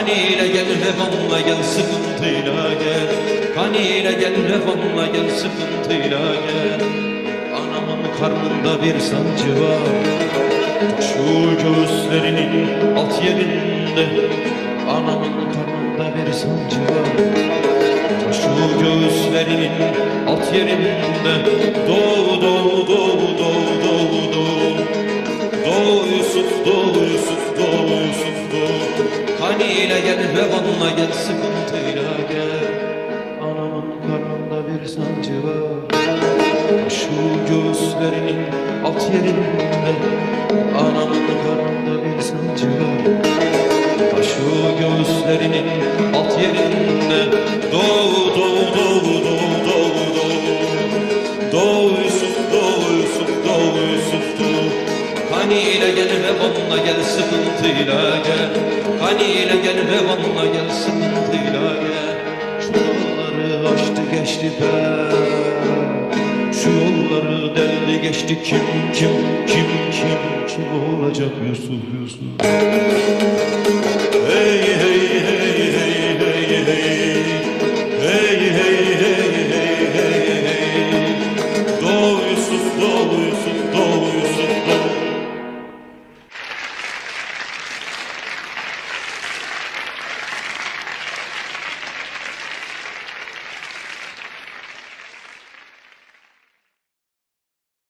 Kaniyle gel revanla gel sıkıntıyla gel. Kaniyle gel revanla gel sıkıntıyla gel. Anamın karnında bir sancı var, şu göğüslerinin alt yerinde. Anamın karnında bir sancı var, şu göğüslerinin alt yerinde. Doğu doğu doğu doğu doğu doğu. Doğu Yusuf, doğu Yusuf, doğu Yusuf, doğu. Kaniyle gel revanla gel sıkıntıyla gel. Anamın karnında bir sancı var, şu göğüslerinin alt yerinde. Anamın karnında bir sancı var, şu göğüslerinin alt yerinde. Doğu doğu doğu doğu doğu doğu. Doğu Yusuf, doğu Yusuf, doğu Yusuf, doğu. Kaniyle gel revanla gel sıkıntıyla gel. Kaniyle gel revanla gel sıkıntıyla gel. Şu yolları aştı geçti be, şu yolları deldi geçti. Kim olacak Yusuf Yusuf?